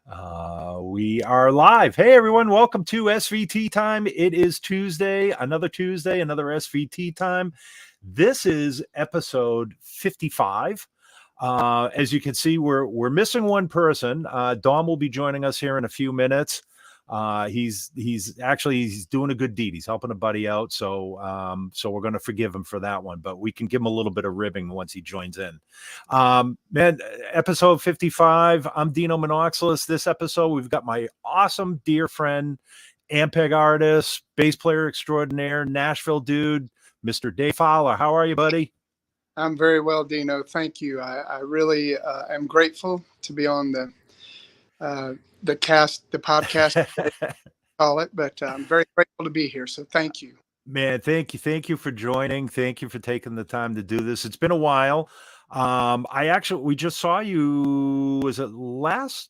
We are live. Hey, everyone. Welcome to SVT time. It is Tuesday, another SVT time. This is episode 55. As you can see, we're missing one person. Dom will be joining us here in a few minutes. He's doing a good deed. He's helping a buddy out. So we're going to forgive him for that one, but we can give him a little bit of ribbing once he joins in. Man, episode 55. I'm Dino Monoxylus. This episode, we've got my awesome dear friend, Ampeg artist, bass player extraordinaire, Nashville dude, Mr. Dave Fowler. How are you, buddy? I'm very well, Dino. Thank you. I really am grateful to be on the podcast, call it, but I'm very grateful to be here. So thank you. Man, thank you for joining. Thank you for taking the time to do this. It's been a while. We just saw you, was it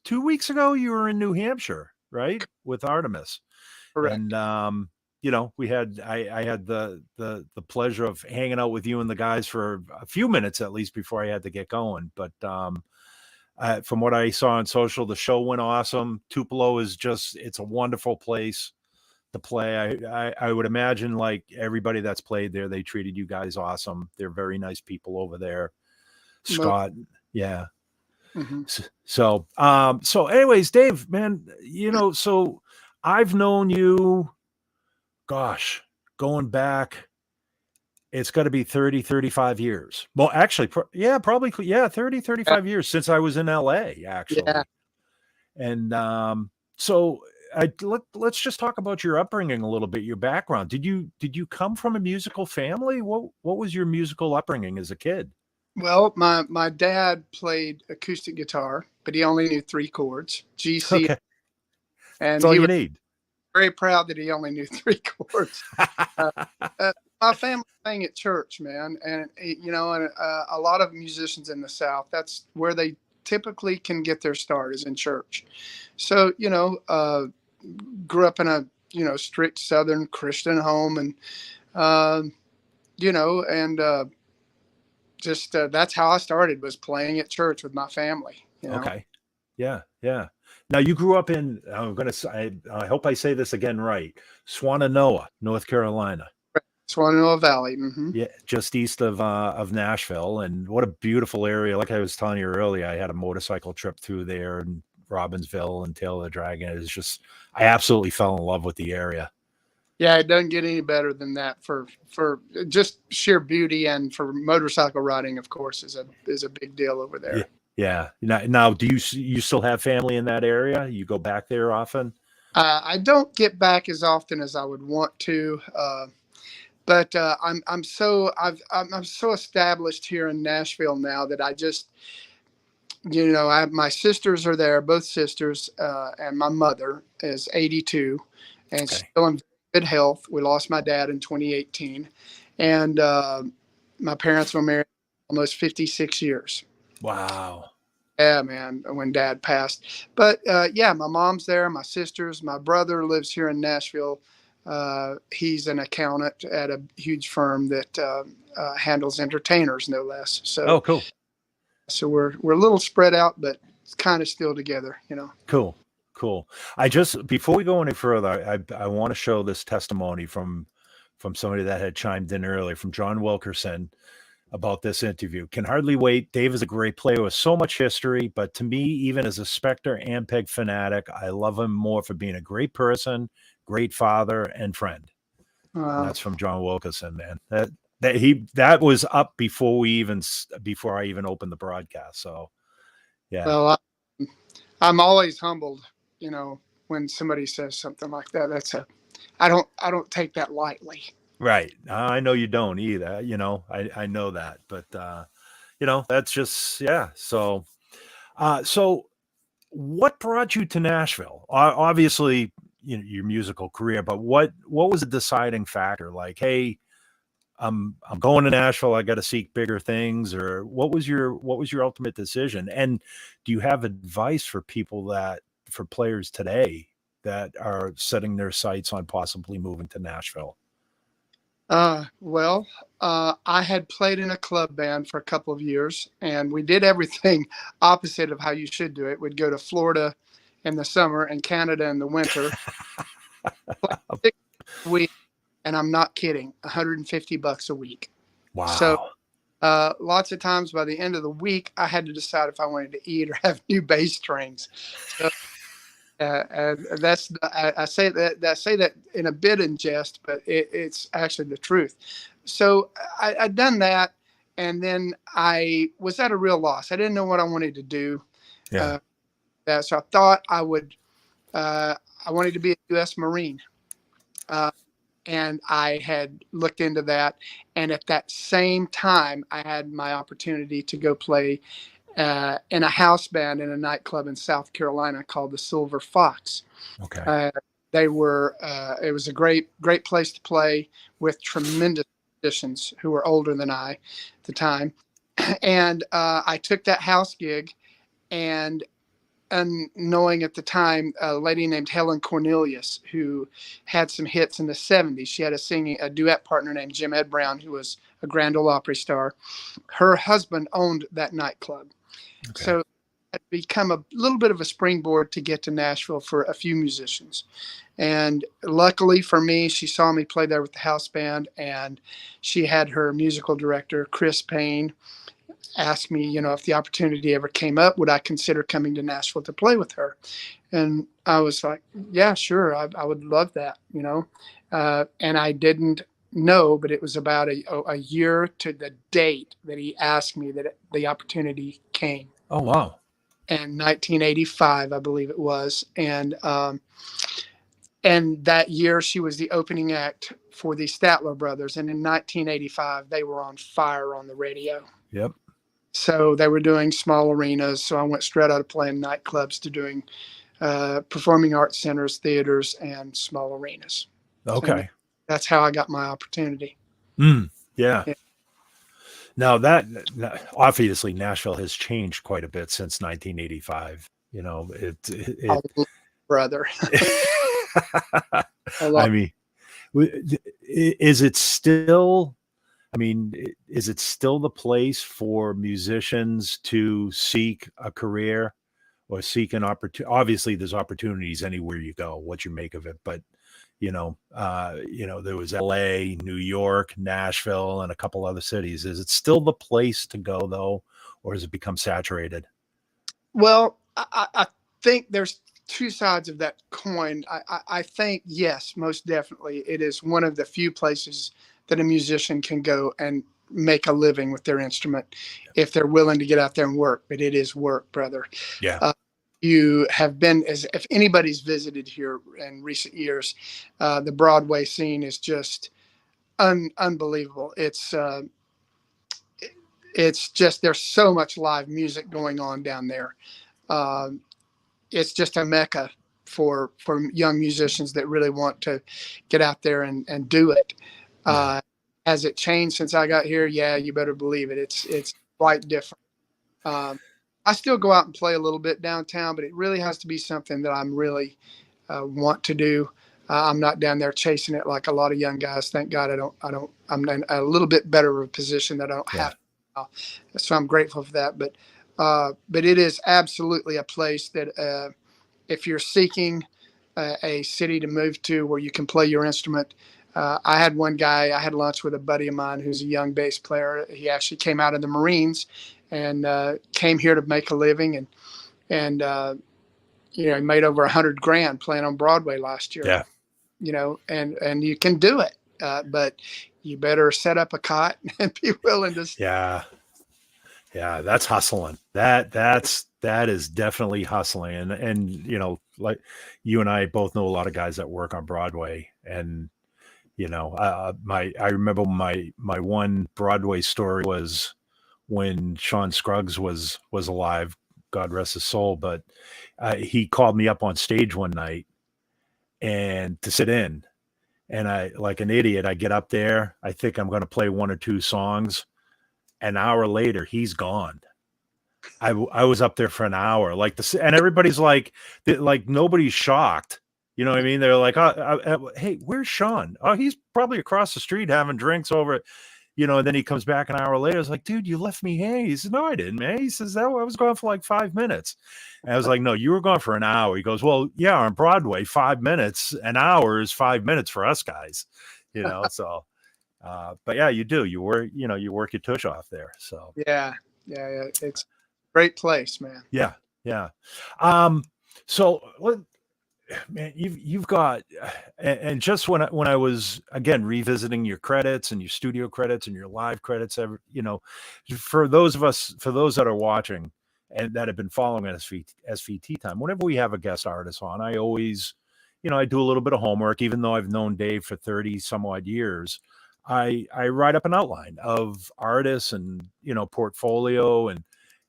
2 weeks ago? You were in New Hampshire, right? With Artemis. Correct. And I had the pleasure of hanging out with you and the guys for a few minutes at least before I had to get going. But from what I saw on social, the show went awesome. Tupelo is it's a wonderful place to play. I would imagine, like everybody that's played there, they treated you guys awesome. They're very nice people over there. Scott, yeah. Mm-hmm. So anyways, Dave, man, so I've known you, gosh, going back, it's got to be 30, 35 years. Well, actually, probably 30, 35 years since I was in LA, actually. Yeah. And let's just talk about your upbringing a little bit, your background. Did you come from a musical family? What was your musical upbringing as a kid? Well, my dad played acoustic guitar, but he only knew 3 chords, G, C. Okay. And that's all you need. Very proud that he only knew 3 chords. My family sang at church, man. And, a lot of musicians in the South, that's where they typically can get their start, is in church. So, grew up in a, strict Southern Christian home, and, that's how I started, was playing at church with my family. Okay. Yeah. Yeah. Now you grew up in, I hope I say this again right, Swannanoa, North Carolina. Swannanoa Valley. Mm-hmm. Yeah, just east of Nashville. And what a beautiful area. Like I was telling you earlier, I had a motorcycle trip through there, and Robbinsville and Tail of the Dragon. It's just, I absolutely fell in love with the area. Yeah, it doesn't get any better than that for just sheer beauty, and for motorcycle riding, of course, is a big deal over there. Yeah. Now, do you still have family in that area? You go back there often? I don't get back as often as I would want to, but I'm so established here in Nashville now that I just, my sisters are there, both sisters, and my mother is 82 and still in good health. We lost my dad in 2018, and my parents were married almost 56 years. Wow. Yeah, man, when Dad passed. But my mom's there, my sisters, my brother lives here in Nashville. He's an accountant at a huge firm that handles entertainers, no less. So, cool. So we're a little spread out, but it's kind of still together, Cool. Before we go any further, I want to show this testimony from somebody that had chimed in earlier, from John Wilkerson, about this interview. Can hardly wait. Dave is a great player with so much history, but to me, even as a Specter Ampeg fanatic, I love him more for being a great person, great father, and friend. And that's from John Wilkerson, man. That was up before I even opened the broadcast. So, yeah. Well, I'm always humbled, when somebody says something like that. I don't take that lightly. Right. I know you don't either. I know that, but that's just, yeah. So what brought you to Nashville? Obviously, your musical career, but what was the deciding factor? Like, hey, I'm going to Nashville, I got to seek bigger things, or what was your ultimate decision? And do you have advice for for players today that are setting their sights on possibly moving to Nashville? I had played in a club band for a couple of years, and we did everything opposite of how you should do it. We'd go to Florida in the summer and Canada in the winter. Like 6 weeks, and I'm not kidding, $150 a week. So Wow. lots of times by the end of the week, I had to decide if I wanted to eat or have new bass strings. So, and that's I say that in a bit in jest, but it's actually the truth. So I'd done that, and then I was at a real loss. I didn't know what I wanted to do. Yeah. So I thought I would. I wanted to be a U.S. Marine. And I had looked into that. And at that same time, I had my opportunity to go play in a house band in a nightclub in South Carolina called the Silver Fox. Okay. They were, it was a great place to play with tremendous musicians who were older than I at the time. And I took that house gig, and knowing at the time a lady named Helen Cornelius, who had some hits in the 70s. She had a duet partner named Jim Ed Brown, who was a Grand Ole Opry star. Her husband owned that nightclub. Okay. So it had become a little bit of a springboard to get to Nashville for a few musicians. And luckily for me, she saw me play there with the house band, and she had her musical director, Chris Payne, asked me, if the opportunity ever came up, would I consider coming to Nashville to play with her? And I was like, yeah, sure. I would love that, and I didn't know, but it was about a year to the date that he asked me that the opportunity came. Oh, wow. And 1985, I believe it was. And that year she was the opening act for the Statler Brothers. And in 1985, they were on fire on the radio. Yep. So they were doing small arenas. So I went straight out of playing nightclubs to doing performing arts centers, theaters, and small arenas. Okay. And that's how I got my opportunity. Yeah. Now that obviously Nashville has changed quite a bit since 1985. Brother. I mean, is it still the place for musicians to seek a career or seek an opportunity? Obviously, there's opportunities anywhere you go, what you make of it. But, there was LA, New York, Nashville, and a couple other cities. Is it still the place to go, though, or has it become saturated? Well, I think there's two sides of that coin. I think, yes, most definitely. It is one of the few places that a musician can go and make a living with their instrument if they're willing to get out there and work. But it is work, brother. Yeah. You have been, if anybody's visited here in recent years, the Broadway scene is just unbelievable. It's just, there's so much live music going on down there. It's just a mecca for young musicians that really want to get out there and do it. Has it changed since I got here? Yeah, you better believe it. It's quite different. I still go out and play a little bit downtown, but it really has to be something that I'm really want to do. I'm not down there chasing it like a lot of young guys. Thank God I'm in a little bit better of a position that I don't have to. So I'm grateful for that. But it is absolutely a place that if you're seeking a city to move to where you can play your instrument. I had one guy, I had lunch with a buddy of mine who's a young bass player. He actually came out of the Marines and came here to make a living, and he made over $100,000 playing on Broadway last year. Yeah. And you can do it, but you better set up a cot and be willing to. Yeah. That's hustling. That is definitely hustling. And like you and I both know a lot of guys that work on Broadway, and I remember my one Broadway story was when Sean Scruggs was alive, God rest his soul. But he called me up on stage one night and to sit in, and I, like an idiot, I get up there. I think I'm going to play one or two songs. An hour later, he's gone. I was up there for an hour, and everybody's like nobody's shocked. You know what I mean? They're like, hey, where's Sean? Oh, he's probably across the street having drinks over. and then he comes back an hour later. It's like, dude, you left me hanging. He says, no, I didn't, man. He says, I was gone for like 5 minutes. And I was like, no, you were gone for an hour. He goes, well, yeah, on Broadway, 5 minutes, an hour is 5 minutes for us guys, so, but yeah, you do, you work your tush off there. So yeah. It's a great place, man. Yeah. So man, you've got, and just when I was again revisiting your credits and your studio credits and your live credits, for those that are watching and that have been following SVT time, whenever we have a guest artist on, I always, I do a little bit of homework, even though I've known Dave for 30 some odd years. I write up an outline of artists and, portfolio, and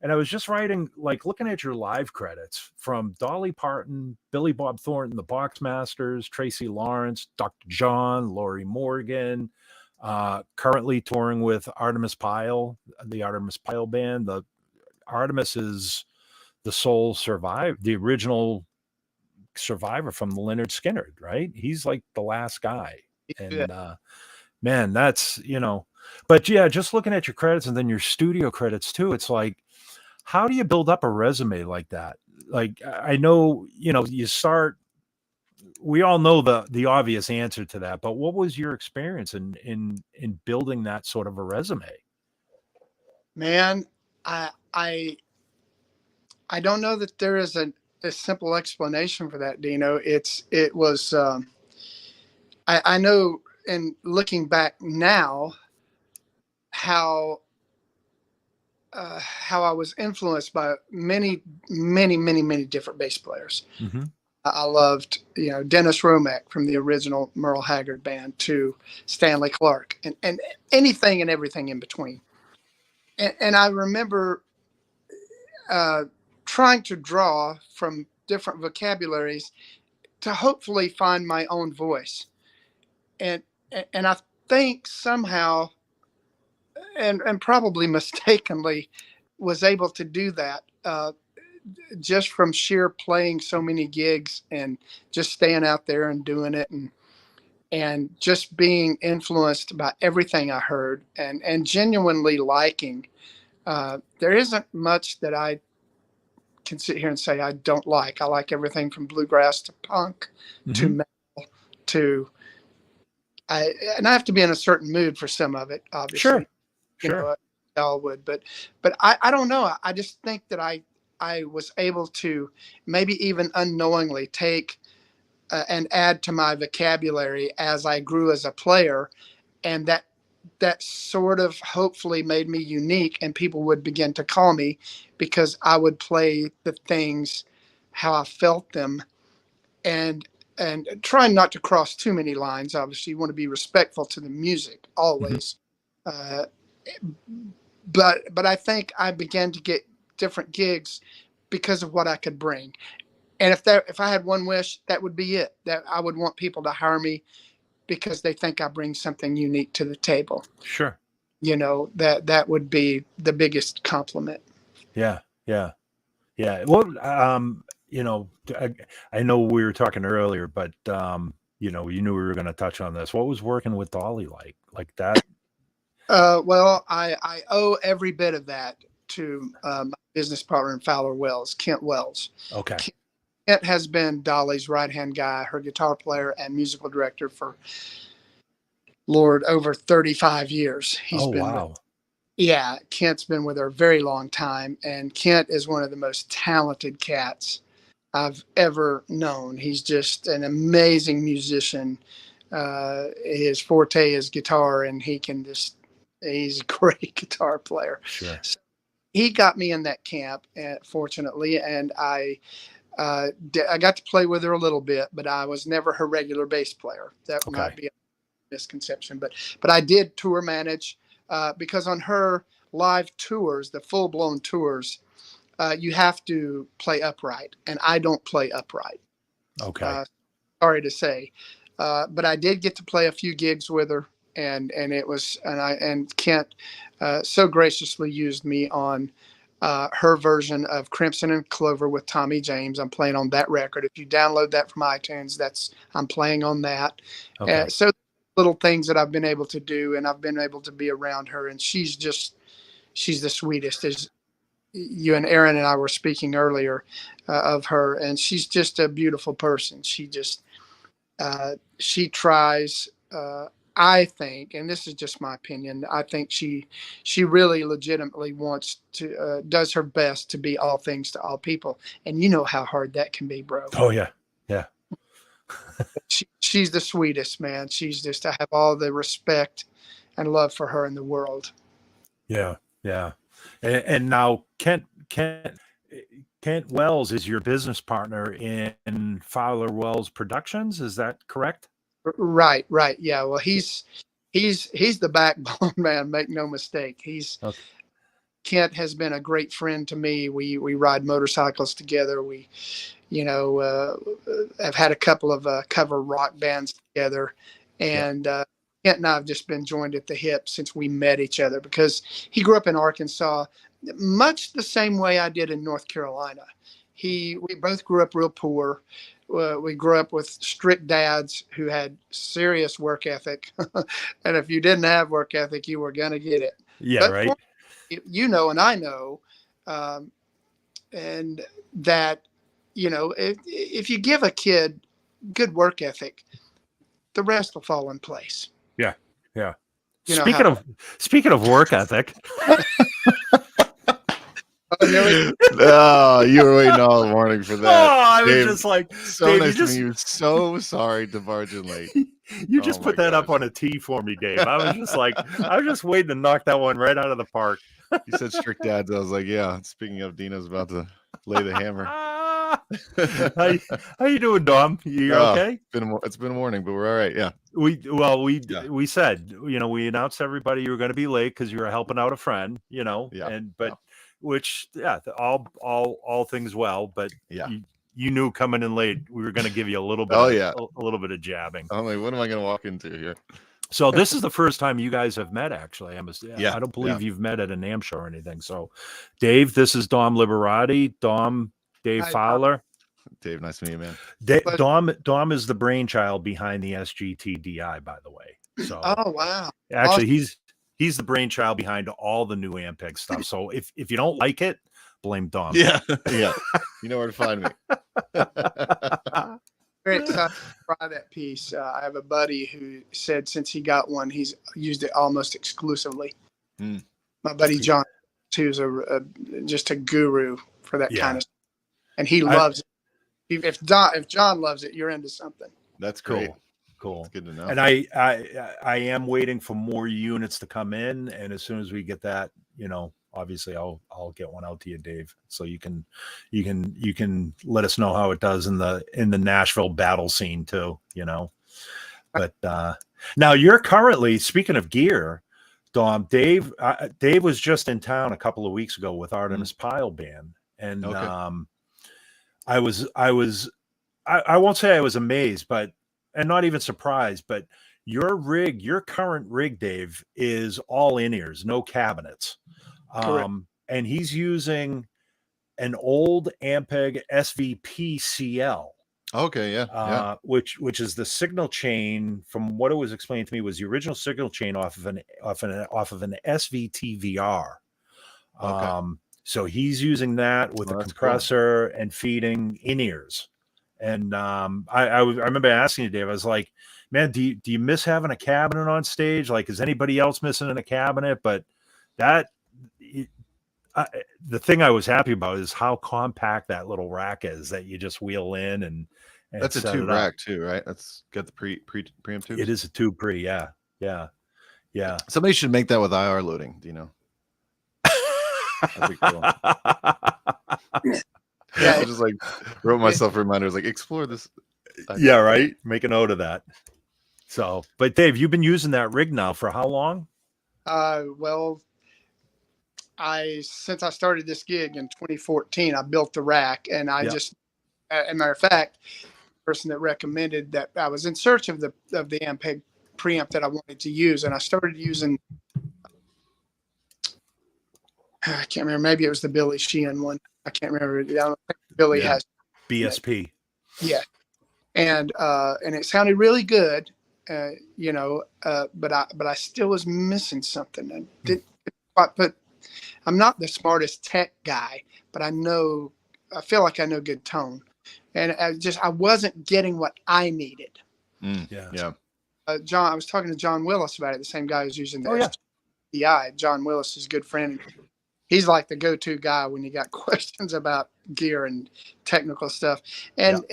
I was just looking at your live credits from Dolly Parton, Billy Bob Thornton, the Boxmasters, Tracy Lawrence, Dr. John, Laurie Morgan, currently touring with Artemis Pyle, the Artemis Pyle band. The Artemis is the the original survivor from the Lynyrd Skynyrd, right? He's like the last guy. And man, that's, but yeah, just looking at your credits and then your studio credits too, it's like, how do you build up a resume like that? Like, I know, you start, we all know the obvious answer to that, but what was your experience in building that sort of a resume? Man, I don't know that there is a simple explanation for that, Dino. It was, I know, and looking back now, how I was influenced by many different bass players. Mm-hmm. I loved, Dennis Romack from the original Merle Haggard band to Stanley Clarke and anything and everything in between. And I remember trying to draw from different vocabularies to hopefully find my own voice. And I think somehow, and probably mistakenly, was able to do that just from sheer playing so many gigs and just staying out there and doing it, and just being influenced by everything I heard and genuinely liking. There isn't much that I can sit here and say I don't like. I like everything from bluegrass to punk to metal to and I have to be in a certain mood for some of it, obviously. Sure. All would, but I don't know. I just think that I was able to maybe even unknowingly take and add to my vocabulary as I grew as a player, and that sort of hopefully made me unique, and people would begin to call me because I would play the things how I felt them, and trying not to cross too many lines. Obviously, you want to be respectful to the music always. But I think I began to get different gigs because of what I could bring. And if I had one wish, that would be it. That I would want people to hire me because they think I bring something unique to the table. Sure. That would be the biggest compliment. Yeah. Well, I know we were talking earlier, but you knew we were going to touch on this. What was working with Dolly like that? Well, I owe every bit of that to my business partner in Fowler Wells, Kent Wells. Okay. Kent has been Dolly's right-hand guy, her guitar player and musical director for, Lord, over 35 years. Wow. Yeah, Kent's been with her a very long time, and Kent is one of the most talented cats I've ever known. He's just an amazing musician. His forte is guitar, and he's a great guitar player. Sure. So he got me in that camp, fortunately, and I got to play with her a little bit, but I was never her regular bass player. That might be a misconception, but I did tour manage because on her live tours, the full-blown tours, you have to play upright, and I don't play upright. Okay. Sorry to say, but I did get to play a few gigs with her, and it was and Kent so graciously used me on her version of Crimson and Clover with Tommy James. I'm playing on that record. If you download that from iTunes, I'm playing on that. Okay. So little things that I've been able to do, and I've been able to be around her, and she's the sweetest. As you and Aaron and I were speaking earlier of her, and she's just a beautiful person. She tries. I think, and this is just my opinion, I think she really legitimately wants to does her best to be all things to all people, and you know how hard that can be, bro. Oh yeah, yeah. She's the sweetest, man. I have all the respect and love for her in the world. Yeah, yeah. And now Kent Wells is your business partner in Fowler Wells Productions. Is that correct? Right. Yeah. Well, he's the backbone, man. Make no mistake. Okay. Kent has been a great friend to me. We ride motorcycles together. We, have had a couple of cover rock bands together, and Kent and I have just been joined at the hip since we met each other, because he grew up in Arkansas, much the same way I did in North Carolina. We both grew up real poor. We grew up with strict dads who had serious work ethic. And if you didn't have work ethic, you were going to get it. Yeah, but right. And I know, and that, if you give a kid good work ethic, the rest will fall in place. Yeah. Yeah. Speaking of work ethic. No, you were waiting all morning for that. Oh, I was Dave, just like, so Dave, nice to meet you. So sorry to barge in late. You just put that up on a tee for me, Dave. I was just waiting to knock that one right out of the park. You said strict dads. I was like, yeah. Speaking of, Dino's about to lay the hammer. How you doing, Dom? You okay? It's been a morning, but we're all right. Yeah. We said, we announced to everybody you were going to be late because you were helping out a friend, which all things well, but you knew coming in late we were going to give you a little bit a little bit of jabbing. I'm like, what am I going to walk into here? So this is the first time you guys have met, actually. I don't believe you've met at a NAMM show or anything. So Dave, this is Dom Liberati. Dave Fowler. Dave, nice to meet you, man. Dom is the brainchild behind the SGT DI, by the way. So oh wow. Actually, he's the brainchild behind all the new Ampeg stuff. So if you don't like it, blame Dom. Yeah. You know where to find me. Very excited to try that piece. I have a buddy who said since he got one, he's used it almost exclusively. My buddy John, who's just a guru for that kind of stuff. And he loves it. If John loves it, you're into something. That's great. Cool. That's good to know. And I am waiting for more units to come in, and as soon as we get that, obviously I'll get one out to you, Dave, so you can let us know how it does in the Nashville battle scene too, But now you're currently, speaking of gear, Dom, Dave was just in town a couple of weeks ago with Artemis Pile Band, and I won't say I was amazed, and not even surprised, but your current rig, Dave, is all in-ears, no cabinets. And he's using an old Ampeg SVP CL. Okay, yeah. Which is the signal chain, from what it was explained to me, was the original signal chain off of an SVT VR. Okay. So he's using that with a compressor and feeding in-ears. And I remember asking you, Dave, I was like, man, do you miss having a cabinet on stage? Like, is anybody else missing a cabinet? But the thing I was happy about is how compact that little rack is that you just wheel in and that's a tube rack too, right? That's got the preamp tubes. It is a tube pre, yeah. Somebody should make that with IR loading, do you know? That'd be cool. I just wrote myself reminders explore this. Yeah, right. Make a note of that. So, but Dave, you've been using that rig now for how long? Well, since I started this gig in 2014, I built the rack, and as a matter of fact, the person that recommended that, I was in search of the Ampeg preamp that I wanted to use, and I started using. I can't remember. Maybe it was the Billy Sheehan one. I can't remember. I don't think Billy has BSP. Yeah, and it sounded really good. but I still was missing something. I didn't quite put. I'm not the smartest tech guy, but I feel like I know good tone, and I wasn't getting what I needed. Yeah. I was talking to John Willis about it, the same guy who's using the SVT. John Willis is a good friend. He's like the go-to guy when you got questions about gear and technical stuff. And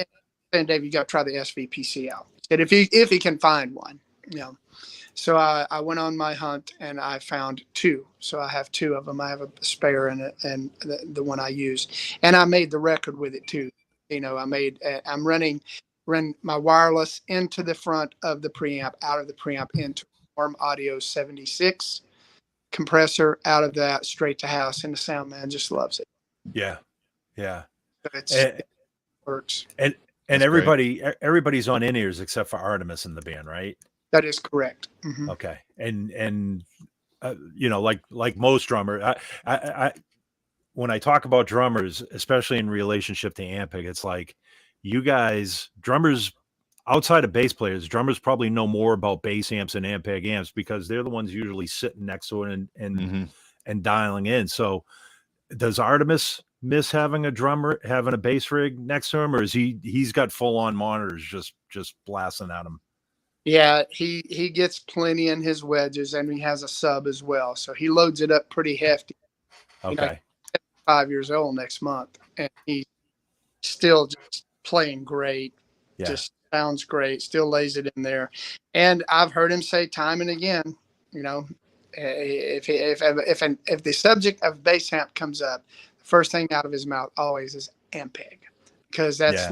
Dave, you got to try the SVPC out. And if he can find one, So I went on my hunt and I found two. So I have two of them. I have a spare and the one I use, and I made the record with it too. I'm run my wireless into the front of the preamp, out of the preamp into Warm Audio 76 compressor, out of that straight to house, and the sound man just loves it. Yeah. It works. And everybody's on in-ears except for Artemis in the band, right? That is correct. Mm-hmm. Okay. And like most drummers, I when I talk about drummers, especially in relationship to Ampeg, it's like you guys, drummers, outside of bass players, drummers probably know more about bass amps and Ampeg amps because they're the ones usually sitting next to it and dialing in. So does Artemis miss having a bass rig next to him, or is he's got full on monitors just blasting at him? Yeah, he gets plenty in his wedges, and he has a sub as well. So he loads it up pretty hefty. Okay. 5 years old next month, and he's still just playing great. Yeah. Just sounds great, still lays it in there. And I've heard him say time and again, if the subject of bass amp comes up, the first thing out of his mouth always is Ampeg, because that's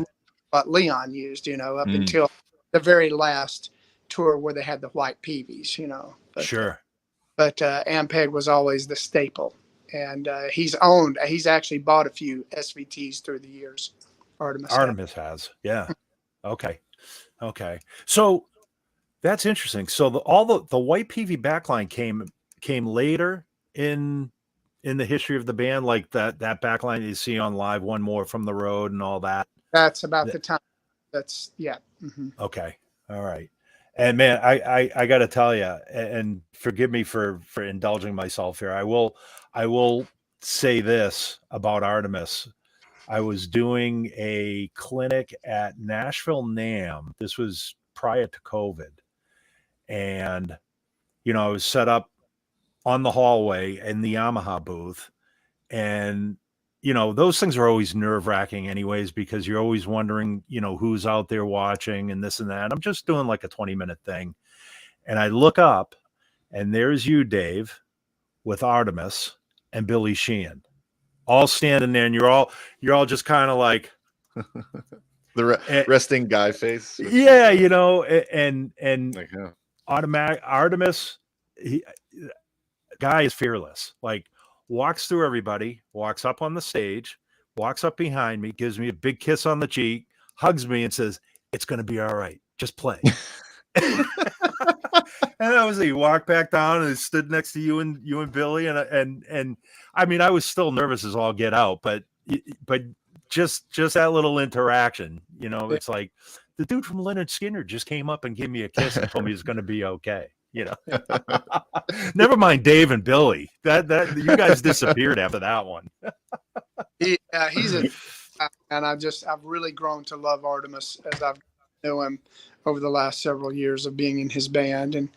what Leon used, up until the very last tour where they had the white PVs, Sure. But Ampeg was always the staple. And he's actually bought a few SVTs through the years. Artemis has. Yeah. Okay. So that's interesting. So all the white PV backline came later in the history of the band, like that backline you see on Live One More from the Road and all that. That's about the time. That's Mm-hmm. Okay. All right. And man, I got to tell you, and forgive me for indulging myself here. I will say this about Artemis. I was doing a clinic at Nashville NAMM. This was prior to COVID. And, I was set up on the hallway in the Yamaha booth. And, those things are always nerve-wracking anyways, because you're always wondering, who's out there watching and this and that. I'm just doing like a 20-minute thing. And I look up and there's you, Dave, with Artemis and Billy Sheehan, all standing there, and you're all just kind of like the resting guy face. Yeah, and like, Artemis, guy is fearless. Like, walks through everybody, walks up on the stage, walks up behind me, gives me a big kiss on the cheek, hugs me, and says, "It's going to be all right. Just play." And that was it. He walked back down and stood next to you and Billy, and I mean, I was still nervous as all get out, but just that little interaction, it's like the dude from Leonard Skinner just came up and gave me a kiss and told me it's going to be okay. Never mind Dave and Billy. That you guys disappeared after that one. He's and I've really grown to love Artemis as I've known him over the last several years of being in his band, and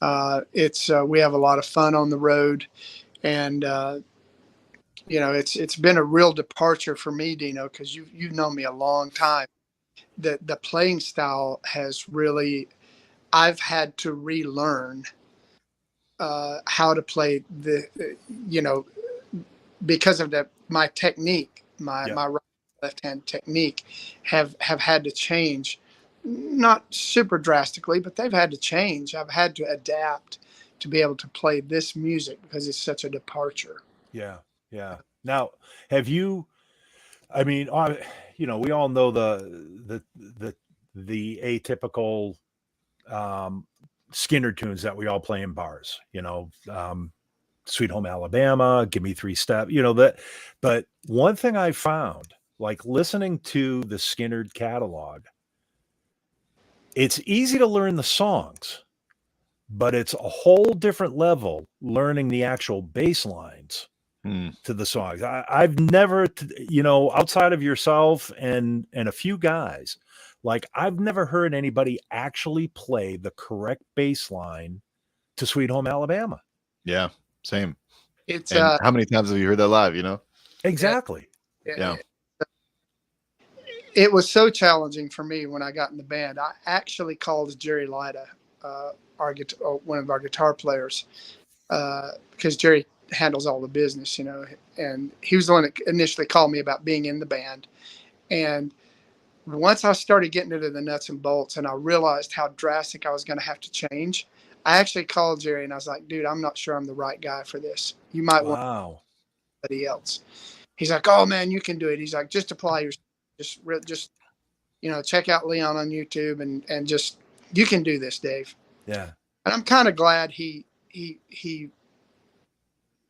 we have a lot of fun on the road, and it's been a real departure for me, Dino, because you've known me a long time. The playing style has really, I've had to relearn how to play because of my technique, my right left hand technique have had to change. Not super drastically, but they've had to change. I've had to adapt to be able to play this music because it's such a departure. Yeah. Now, have you? I mean, we all know the atypical Skinner tunes that we all play in bars. Sweet Home Alabama, Give Me 3 Step. That. But one thing I found, like listening to the Skinner catalog, it's easy to learn the songs, but it's a whole different level learning the actual bass lines to the songs. I've never, outside of yourself and a few guys, like I've never heard anybody actually play the correct bass line to Sweet Home Alabama. Yeah, same. It's And how many times have you heard that live? Exactly. Yeah. It was so challenging for me when I got in the band. I actually called Jerry Lida, one of our guitar players, because Jerry handles all the business, and he was the one that initially called me about being in the band. And once I started getting into the nuts and bolts and I realized how drastic I was going to have to change, I actually called Jerry and I was like, dude, I'm not sure I'm the right guy for this. You might want somebody else. He's like, oh man, you can do it. He's like, just apply your, just, check out Leon on YouTube and just, you can do this, Dave. Yeah. And I'm kind of glad he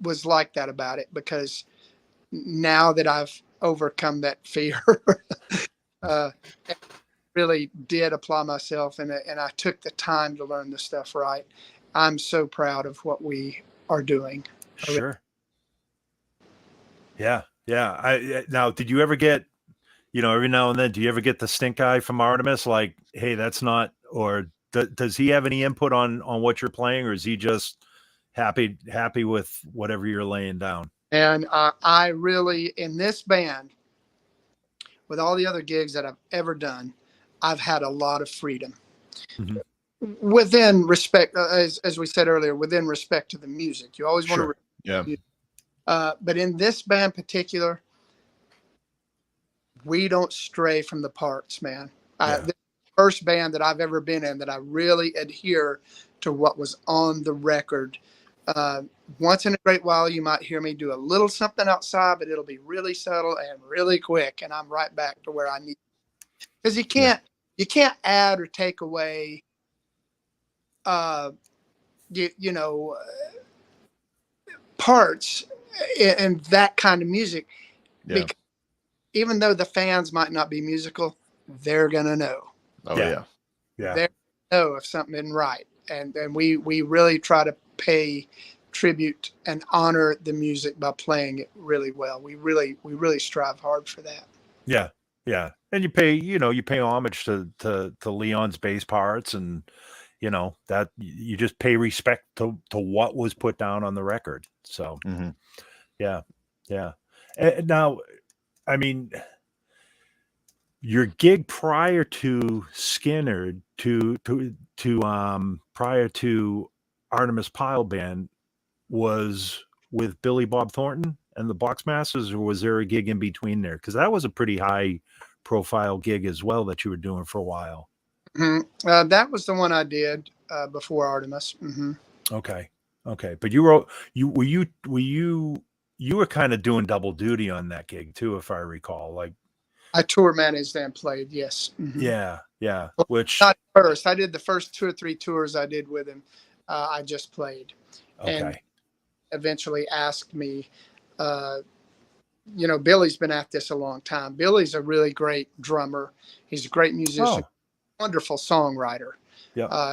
was like that about it, because now that I've overcome that fear, really did apply myself and I took the time to learn the stuff right. I'm so proud of what we are doing. Sure. Yeah. Yeah. Now, did you ever get, every now and then, do you ever get the stink eye from Artemis? Like, hey, that's not, or does he have any input on what you're playing, or is he just happy with whatever you're laying down? And I really, in this band, with all the other gigs that I've ever done, I've had a lot of freedom. Mm-hmm. Within respect, as we said earlier, within respect to the music. You always want to, but in this band in particular, we don't stray from the parts, man. The first band that I've ever been in that I really adhere to what was on the record. Once in a great while, you might hear me do a little something outside, but it'll be really subtle and really quick, and I'm right back to where I need. Because you can't add or take away, parts in that kind of music. Yeah. Because even though the fans might not be musical, they're gonna know. Oh yeah. They know if something isn't right, and we really try to pay tribute and honor the music by playing it really well. We really strive hard for that. Yeah. Yeah. And you pay homage to Leon's bass parts, and that you just pay respect to what was put down on the record. So yeah. And now, I mean, your gig prior to Skinner, prior to Artemis Pyle Band, was with Billy Bob Thornton and the Boxmasters, or was there a gig in between there? Because that was a pretty high profile gig as well that you were doing for a while. Mm-hmm. That was the one I did before Artemis. Mm-hmm. Okay. But you were kind of doing double duty on that gig too, if I recall. Like, I tour managed and played. Yes. Mm-hmm. Yeah. Well, which not first. I did the first 2 or 3 tours I did with him. I just played. Okay. And eventually asked me, Billy's been at this a long time. Billy's a really great drummer. He's a great musician, wonderful songwriter. Yeah.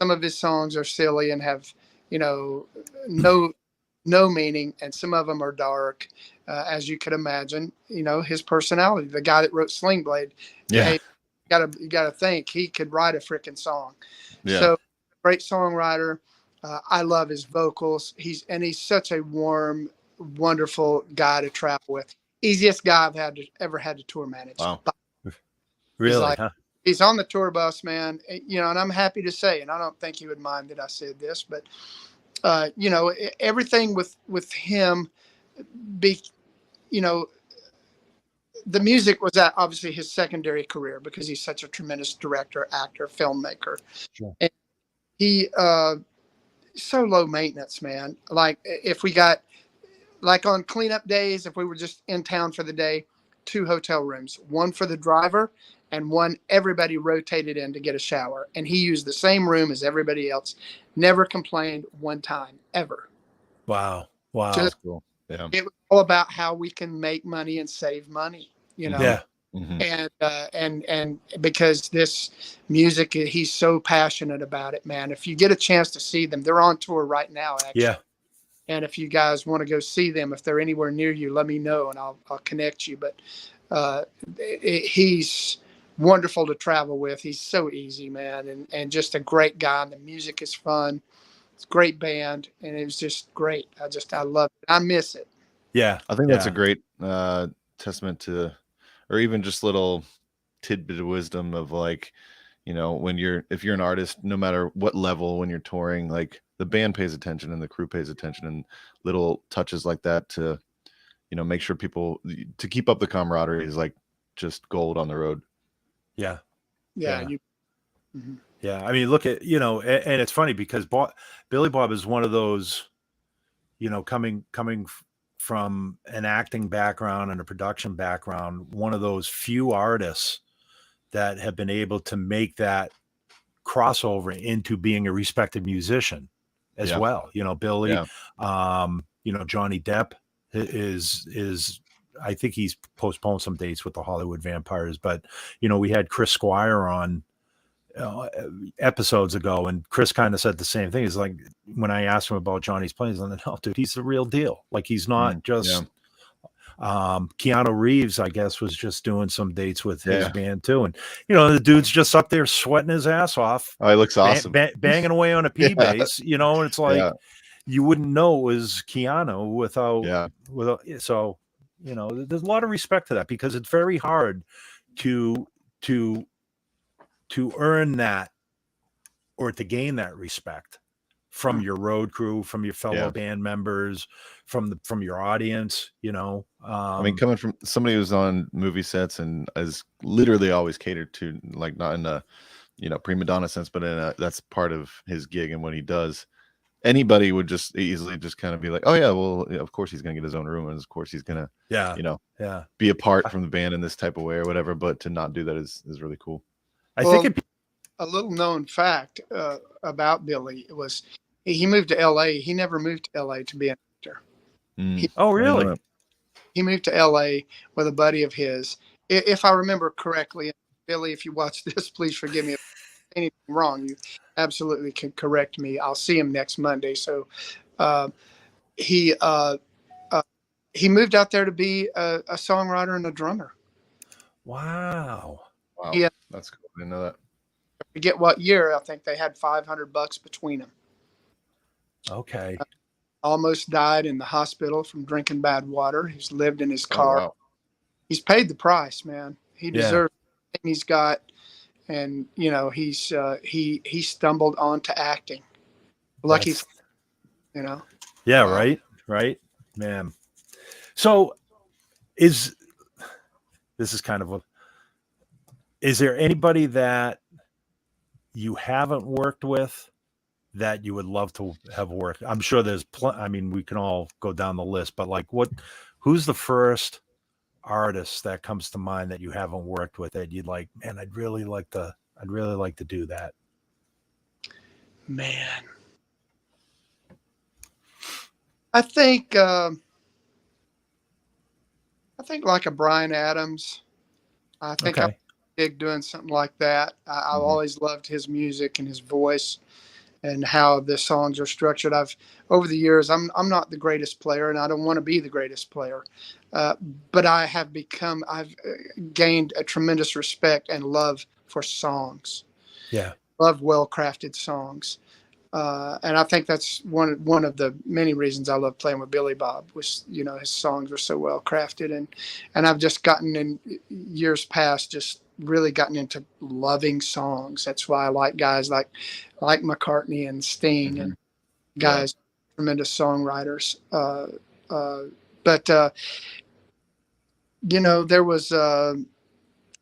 Some of his songs are silly and have, no meaning, and some of them are dark, as you could imagine. His personality. The guy that wrote Sling Blade. Yeah. Hey, you gotta think he could write a freaking song. Yeah. So great songwriter. I love his vocals. He's such a warm, wonderful guy to travel with. Easiest guy I've ever had to tour manage. Wow. Really? He's on the tour bus, man. And I'm happy to say, and I don't think he would mind that I said this, but everything with him, the music was obviously his secondary career, because he's such a tremendous director, actor, filmmaker. Sure. And he, so low maintenance, man. Like if we got, like on cleanup days, if we were just in town for the day, 2 hotel rooms, one for the driver and one everybody rotated in to get a shower. And he used the same room as everybody else. Never complained one time, ever. Wow. Just, cool. Yeah. It was all about how we can make money and save money, Yeah. and because this music, he's so passionate about it, man. If you get a chance to see them, they're on tour right now, actually. Yeah. And if you guys want to go see them, if they're anywhere near you, let me know and I'll connect you. But he's wonderful to travel with. He's so easy, man, and just a great guy. And the music is fun. It's a great band, and it was just great. I love it. I miss it. Yeah. I think that's a great testament to, or even just little tidbit of wisdom of like, you know, if you're an artist, no matter what level, when you're touring, like the band pays attention and the crew pays attention, and little touches like that to, you know, make sure people to keep up the camaraderie is like just gold on the road. Yeah. Yeah. I mean, look at, you know, and it's funny because Billy Bob is one of those, you know, coming from an acting background and a production background, one of those few artists that have been able to make that crossover into being a respected musician as well. You know, Billy, you know, Johnny Depp is I think he's postponed some dates with the Hollywood Vampires, but you know, we had Chris Squire on episodes ago, and Chris kind of said the same thing. He's like, when I asked him about Johnny's playing, he's like, no, dude, he's the real deal. Like, he's not just Keanu Reeves, I guess, was just doing some dates with his band too. And, you know, the dude's just up there sweating his ass off. Oh, he looks awesome. Banging away on a P bass, you know, and it's like, you wouldn't know it was Keanu without, so, you know, there's a lot of respect to that, because it's very hard to earn that, or to gain that respect from your road crew, from your fellow band members, from your audience, you know. I mean, coming from somebody who's on movie sets and is literally always catered to, like, not in a, you know, prima donna sense, but in a, that's part of his gig and what he does. Anybody would just easily just kind of be like, oh yeah, well, of course he's gonna get his own room, and of course he's gonna, you know, be apart from the band in this type of way or whatever. But to not do that is really cool. I think a little known fact about Billy was he moved to L.A. He never moved to L.A. to be an actor. Oh, really? He moved to L.A. with a buddy of his. If I remember correctly, Billy, if you watch this, please forgive me if anything wrong. You absolutely can correct me. I'll see him next Monday. So he moved out there to be a songwriter and a drummer. Wow. Yeah, that's cool. I didn't know that. I forget what year. I think they had $500 between them. Okay. Almost died in the hospital from drinking bad water. He's lived in his car. Wow. He's paid the price, man. He deserves everything he's got. And, you know, he stumbled onto acting. Lucky, you know? Yeah. Wow. Right. Man. So is there anybody that you haven't worked with that you would love to have worked? I'm sure there's I mean, we can all go down the list, but like, who's the first artist that comes to mind that you haven't worked with that you'd like, man, I'd really like to do that? Man, I think like a Bryan Adams. I think I dig doing something like that. I've always loved his music and his voice and how the songs are structured. Over the years, I'm not the greatest player, and I don't want to be the greatest player, but I've gained a tremendous respect and love for songs. Yeah, love well-crafted songs, and I think that's one of the many reasons I love playing with Billy Bob. Was, you know, his songs are so well-crafted, and I've just gotten in years past just really gotten into loving songs. That's why I like guys like McCartney and Sting and guys, tremendous songwriters. But you know, there was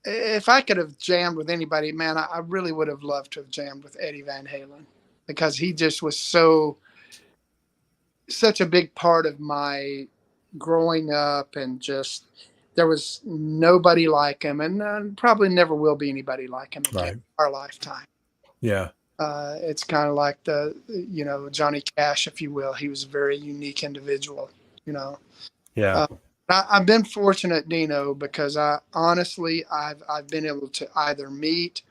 if I could have jammed with anybody, man, I really would have loved to have jammed with Eddie Van Halen, because he just was such a big part of my growing up, and just there was nobody like him, and probably never will be anybody like him in our lifetime. Yeah. It's kind of like Johnny Cash, if you will. He was a very unique individual, you know. Yeah. I've been fortunate, Dino, because I've been able to either meet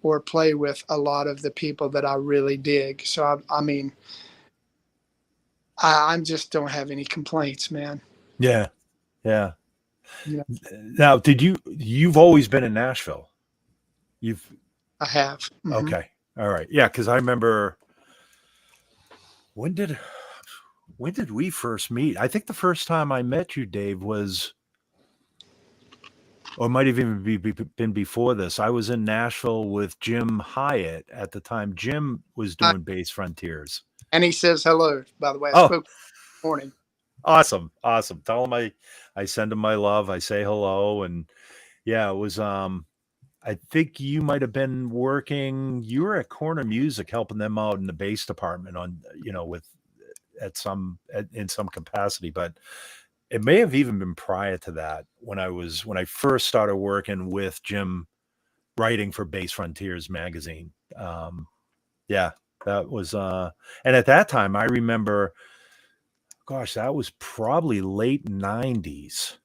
or play with a lot of the people that I really dig. So I mean, I just don't have any complaints, man. Yeah. Yeah. Yeah, Now, you've always been in Nashville? You've I have. Mm-hmm. Okay. All right. Yeah, because I remember when did we first meet? I think the first time I met you, Dave, was, or it might have even been before this. I was in Nashville with Jim Hyatt at the time. Jim was doing Bass Frontiers. And he says hello, by the way. I Oh, spoke this morning. awesome. Awesome. Tell him I send him my love. I say hello. And yeah, it was I think you might have been working, you were at Corner Music helping them out in the bass department on, with in some capacity, but it may have even been prior to that when I first started working with Jim writing for Bass Frontiers magazine. Yeah, that was and at that time I remember, gosh, that was probably late 90s.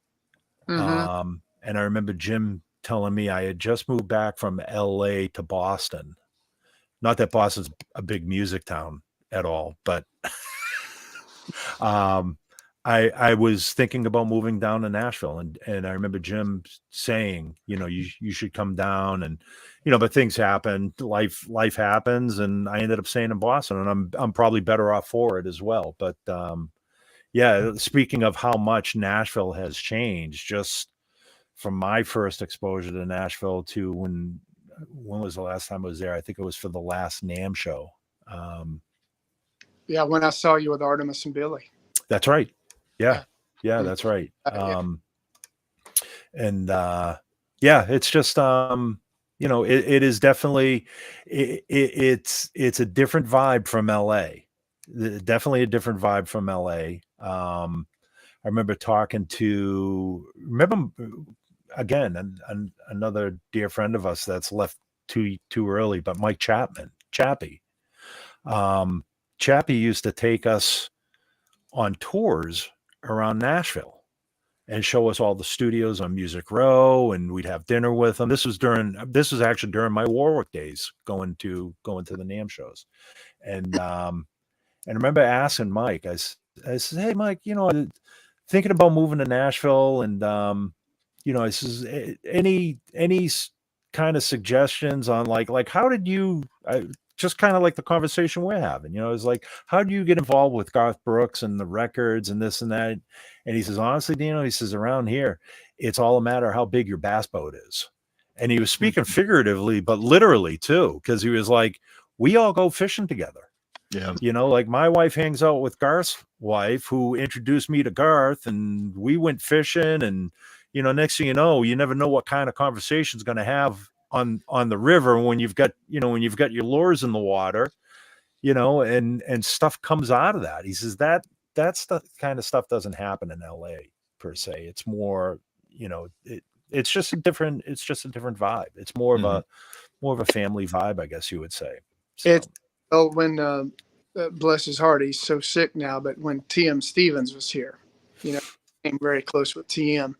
Mm-hmm. And I remember Jim telling me I had just moved back from LA to Boston. Not that Boston's a big music town at all, but I was thinking about moving down to Nashville, and I remember Jim saying, you should come down, and but things happen, life happens, and I ended up staying in Boston, and I'm probably better off for it as well. But yeah, speaking of how much Nashville has changed, just from my first exposure to Nashville to when was the last time I was there? I think it was for the last NAMM show. Yeah, when I saw you with Artemis and Billy. That's right. Yeah, that's right. Yeah. And yeah, it's just it is definitely it's a different vibe from LA. Definitely a different vibe from LA. I remember talking to again another dear friend of us that's left too early, but Mike Chapman, Chappie. Chappie used to take us on tours around Nashville and show us all the studios on Music Row, and we'd have dinner with him. This was actually during my Warwick days, going to the NAMM shows. And I remember asking Mike, I said, hey Mike, thinking about moving to Nashville, and I says, any kind of suggestions on like how did you just kind of like the conversation we're having, it's like, how do you get involved with Garth Brooks and the records and this and that? And he says, honestly, Dino, he says, around here, it's all a matter of how big your bass boat is. And he was speaking figuratively, but literally too, because he was like, we all go fishing together. Yeah. Like my wife hangs out with Garth's wife, who introduced me to Garth, and we went fishing. And, next thing you know, you never know what kind of conversation's going to have on the river when you've got your lures in the water, and stuff comes out of that. He says that's the kind of stuff doesn't happen in LA per se. It's more, it's just a different vibe. It's more of a family vibe, I guess you would say. So. It's when bless his heart, he's so sick now, but when TM Stevens was here, came very close with TM.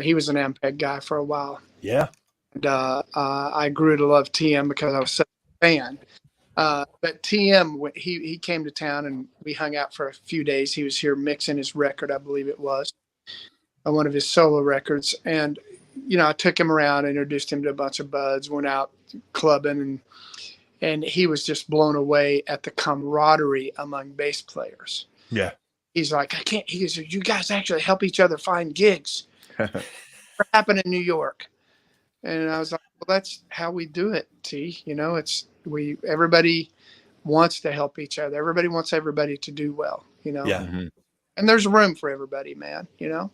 He was an Ampeg guy for a while. Yeah. And I grew to love TM because I was such a fan. But TM, he came to town and we hung out for a few days. He was here mixing his record, I believe it was, one of his solo records. And, I took him around, introduced him to a bunch of buds, went out clubbing, and he was just blown away at the camaraderie among bass players. Yeah. He's like, he goes, you guys actually help each other find gigs. What happened in New York? And I was like, well, that's how we do it, T. Everybody wants to help each other. Everybody wants everybody to do well, Yeah. Mm-hmm. And there's room for everybody, man, Yeah.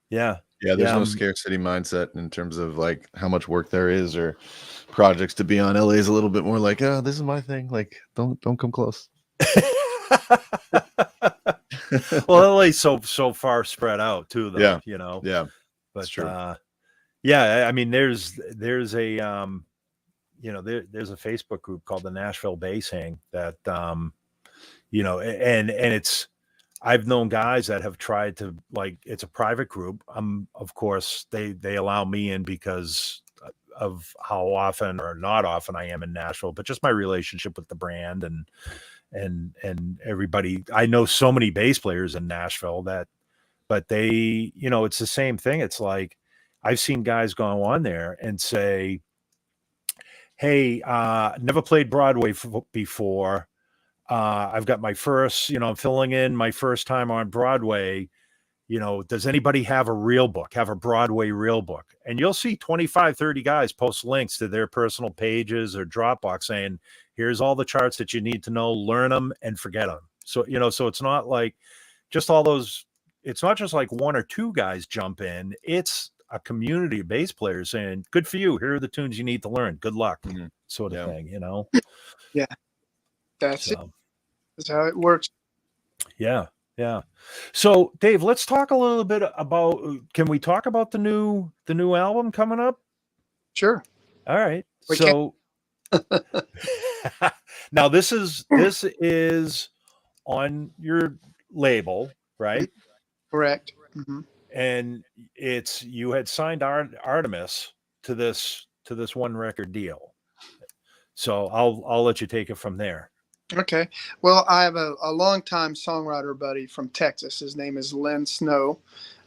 Yeah. There's no scarcity mindset in terms of like how much work there is or projects to be on. LA is a little bit more like, oh, this is my thing. Like, don't come close. Well, LA's so far spread out too, though. Yeah. Yeah. But that's true. Yeah, I mean, there's a there's a Facebook group called the Nashville Bass Hang that and it's I've known guys that have tried to, like, it's a private group. Of course they allow me in because of how often or not often I am in Nashville, but just my relationship with the brand and everybody. I know so many bass players in Nashville but they, it's the same thing. It's like, I've seen guys go on there and say, hey, never played Broadway before. I've got my first, I'm filling in my first time on Broadway. Does anybody have a reel book, have a Broadway reel book? And you'll see 25, 30 guys post links to their personal pages or Dropbox saying, here's all the charts that you need to know, learn them and forget them. So, so it's not like just all those, it's not just like one or two guys jump in. It's a community of bass players saying, good for you. Here are the tunes you need to learn. Good luck, sort of thing, Yeah, that's it. That's how it works. Yeah. Yeah. So Dave, let's talk a little bit about, can we talk about the new album coming up? Sure. All right. So now this is on your label, right? Correct. Mm-hmm. And you had signed Artemis to this one record deal. So I'll let you take it from there. Okay. Well, I have a longtime songwriter buddy from Texas. His name is Len Snow.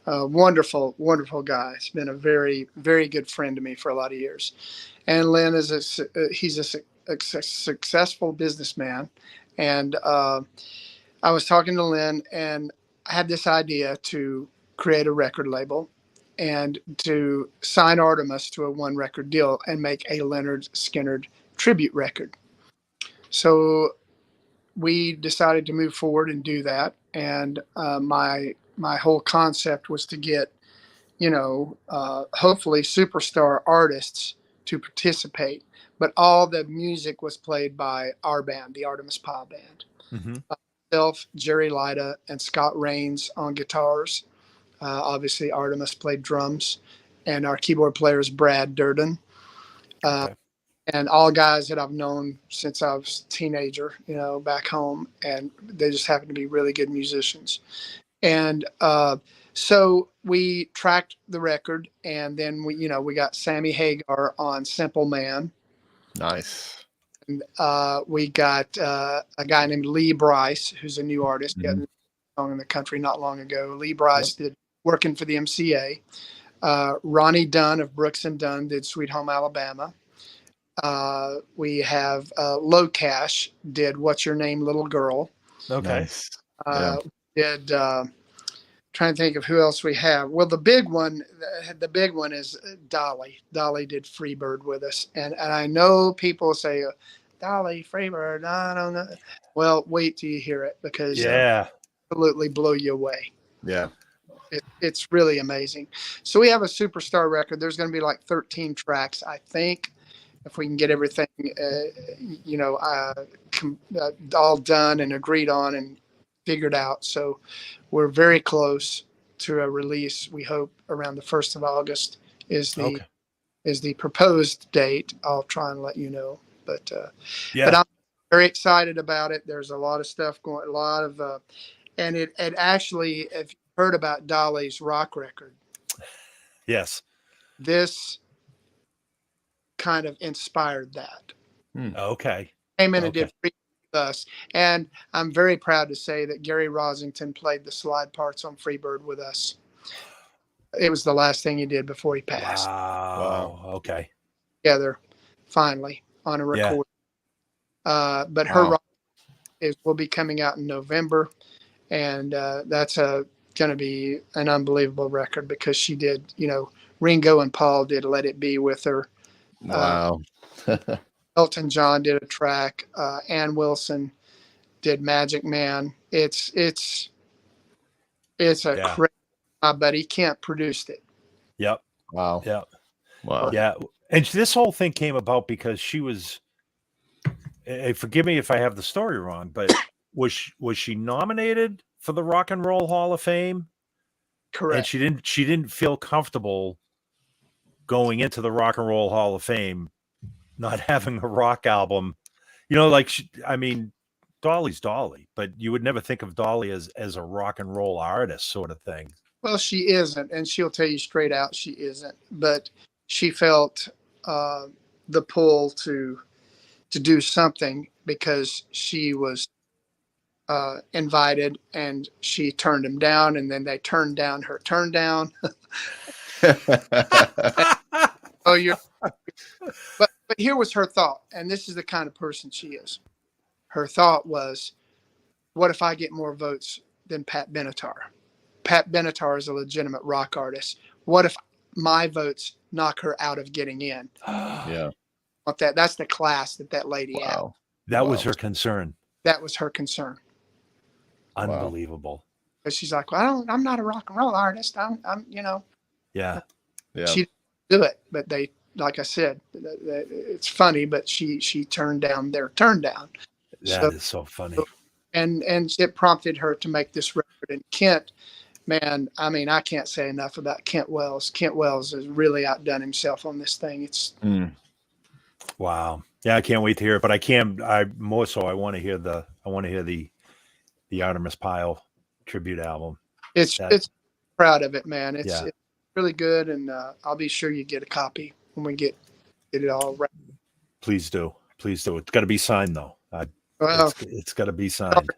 Wonderful, wonderful guy. He's been a very, very good friend to me for a lot of years. And Len is he's a successful businessman. And I was talking to Len, and I had this idea to create a record label and to sign Artemis to a one record deal and make a Leonard Skinner tribute record. So we decided to move forward and do that. And my whole concept was to get, hopefully superstar artists to participate. But all the music was played by our band, the Artemis Pie Band. Mm-hmm. Myself, Jerry Lida, and Scott Rains on guitars. Obviously, Artemis played drums. And our keyboard player is Brad Durden. Okay. And all guys that I've known since I was a teenager, back home, and they just happen to be really good musicians. And so we tracked the record, and then we got Sammy Hagar on Simple Man. Nice. And we got a guy named Lee Bryce, who's a new artist. He got a song in the country not long ago. Lee Bryce did Working for the MCA. Ronnie Dunn of Brooks and Dunn did Sweet Home Alabama. We have Low Cash did What's Your Name, Little Girl. Okay. Nice. Did trying to think of who else we have. Well, the big one is Dolly. Dolly did Freebird with us, and I know people say, Dolly Freebird, I don't know. Well, wait till you hear it, because absolutely blow you away. Yeah. It's really amazing. So we have a superstar record. There's going to be like 13 tracks, I think, if we can get everything, all done and agreed on and figured out. So we're very close to a release. We hope around the 1st of August is the proposed date. I'll try and let you know. But I'm very excited about it. There's a lot of stuff going, and it actually, if you heard about Dolly's rock record. Yes. This kind of inspired that. Okay. Came in and did Freebird with us. And I'm very proud to say that Gary Rosington played the slide parts on Freebird with us. It was the last thing he did before he passed. Wow. Okay. Together, finally, on a record. But her rock will be coming out in November. And that's going to be an unbelievable record, because she did, Ringo and Paul did Let It Be with her. Wow. Elton John did a track. Ann Wilson did Magic Man. It's a crazy, but he can't produce it. Yep. Wow. Yep. Wow. Yeah. And this whole thing came about because she was, forgive me if I have the story wrong, but was she nominated for the Rock and Roll Hall of Fame? Correct. And she didn't feel comfortable going into the Rock and Roll Hall of Fame not having a rock album. Dolly's Dolly, but you would never think of Dolly as a rock and roll artist sort of thing. Well, she isn't, and she'll tell you straight out she isn't. But she felt the pull to do something because she was invited, and she turned him down, and then they turned down her turn down. Oh, but here was her thought, and this is the kind of person she is. Her thought was, what if I get more votes than Pat Benatar? Pat Benatar is a legitimate rock artist. What if my votes knock her out of getting in? Yeah. That's the class that lady had. That was her concern. That was her concern. Unbelievable. Because she's like, well, I'm not a rock and roll artist. I'm Yeah. She didn't do it, but they, like I said, it's funny, but she turned down their turn down. That is so funny. And it prompted her to make this record. And Kent, man, I mean, I can't say enough about Kent Wells. Kent Wells has really outdone himself on this thing. It's wow. Yeah, I can't wait to hear it, but I want to hear the Artemis Pyle tribute album. It's proud of it, man. It's really good, and I'll be sure you get a copy when we get it all right. Please do. It's got to be signed though. It's got to be signed.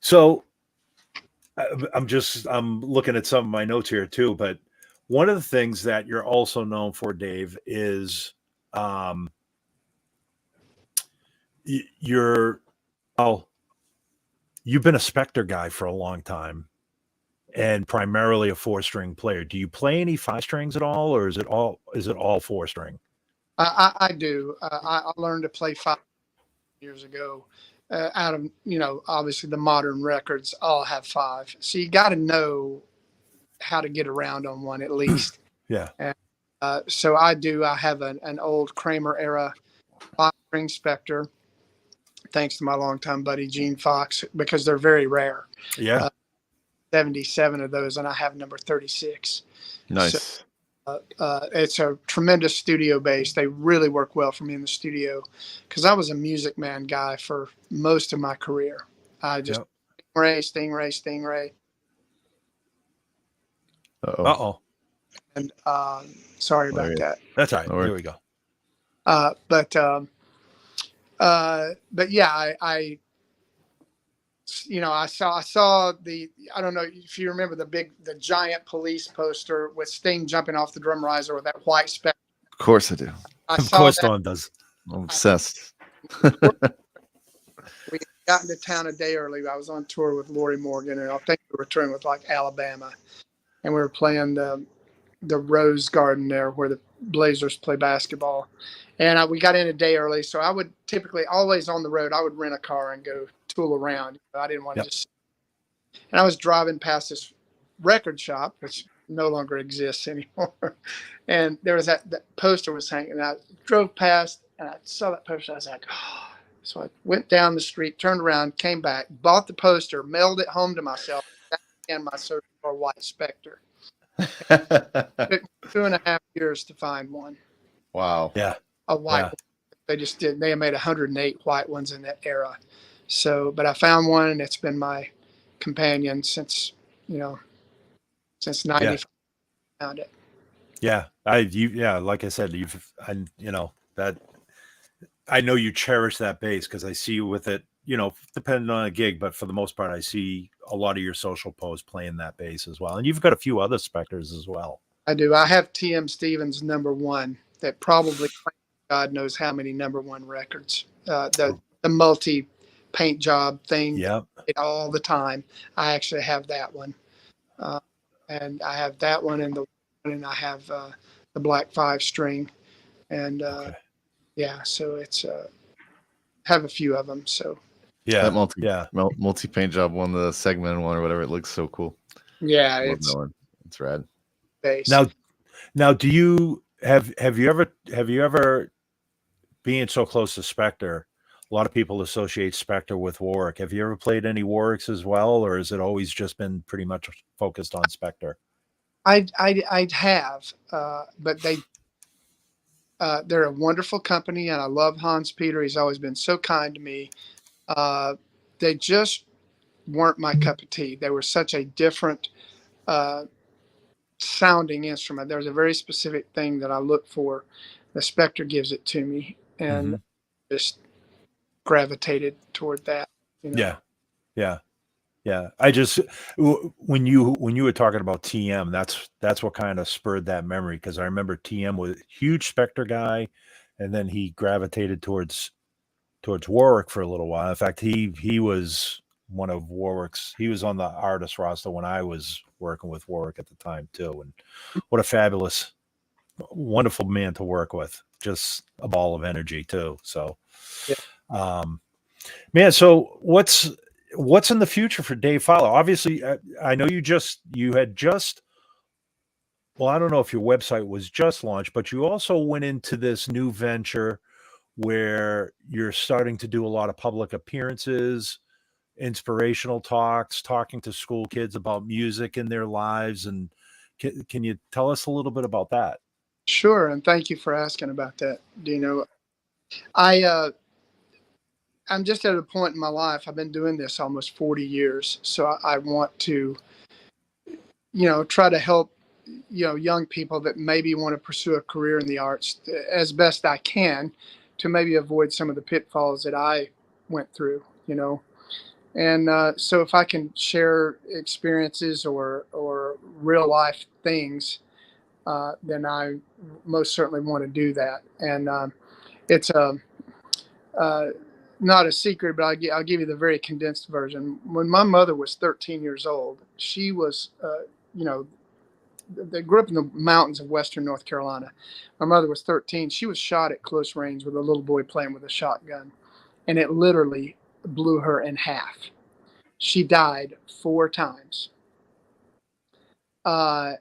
So I'm looking at some of my notes here too, but one of the things that you're also known for, Dave, is you've been a Specter guy for a long time and primarily a 4-string player. Do you play any 5 strings at all, or is it all 4-string? I do. I learned to play 5 years ago. Out of, obviously the modern records all have 5. So you got to know how to get around on one at least. Yeah. And, so I do. I have an old Kramer era 5-string Specter, thanks to my longtime buddy Gene Fox, because they're very rare. Yeah. 77 of those, and I have number 36. Nice. So, it's a tremendous studio bass. They really work well for me in the studio because I was a Music Man guy for most of my career. I just Stingray. Uh-oh. And sorry about that. That's all right. Here we go. But yeah, I saw I don't know if you remember the giant police poster with Sting jumping off the drum riser with that white speck. Of course I do. Of course no one does. I'm obsessed. We got into town a day early. I was on tour with Lori Morgan, and I think we were touring with like Alabama, and we were playing the Rose Garden there where the Blazers play basketball. And we got in a day early, so I would typically always on the road. I would rent a car and go tool around. I didn't want to just. And I was driving past this record shop, which no longer exists anymore. And there was that poster was hanging. And I drove past, and I saw that poster. I was like, oh. So I went down the street, turned around, came back, bought the poster, mailed it home to myself, and my search for a white Specter. It took 2.5 years to find one. Wow. Yeah. A white one. They just did. They made 108 white ones in that era. So, but I found one, and it's been my companion since 90. Found it. Yeah. Like I said, I know you cherish that bass because I see you with it, depending on a gig, but for the most part, I see a lot of your social posts playing that bass as well. And you've got a few other Specters as well. I do. I have T.M. Stevens #1 that probably God knows how many #1 records. The multi paint job thing. Yep. All the time. I actually have that one. And I have that one and I have the black 5-string. And yeah, so it's have a few of them. So yeah, that multi paint job one, the segment one or whatever, it looks so cool. Yeah, it's rad. Bass. Now, do you have you ever being so close to Specter? A lot of people associate Specter with Warwick. Have you ever played any Warwicks as well, or has it always just been pretty much focused on Specter? I have, but they're a wonderful company, and I love Hans Peter. He's always been so kind to me. They just weren't my cup of tea. They were such a different uh, sounding instrument. There's a very specific thing that I look for. The Specter gives it to me, and Mhm. just gravitated toward that. You know? Yeah. Yeah. Yeah. I just when you were talking about TM, that's what kind of spurred that memory, because I remember TM was a huge Spectre guy, and then he gravitated towards Warwick for a little while. In fact, he was one of Warwick's. He was on the artist roster when I was working with Warwick at the time too. And what a fabulous, wonderful man to work with. Just a ball of energy too. So, Yeah. Man, so what's in the future for Dave Fowler? Obviously, I know you had just. Well, I don't know if your website was just launched, but you also went into this new venture where you're starting to do a lot of public appearances, inspirational talks, talking to school kids about music in their lives. And can you tell us a little bit about that? Sure, and thank you for asking about that, Dino. I I'm just at a point in my life. I've been doing this almost 40 years, so I want to, try to help, young people that maybe want to pursue a career in the arts as best I can, to maybe avoid some of the pitfalls that I went through. And so if I can share experiences or real life things, then I most certainly want to do that. And it's a uh, not a secret, but I'll give you the very condensed version. When my mother was 13 years old, she was, they grew up in the mountains of Western North Carolina. My mother was 13. She was shot at close range with a little boy playing with a shotgun, and it literally blew her in half. She died 4 times. Uh,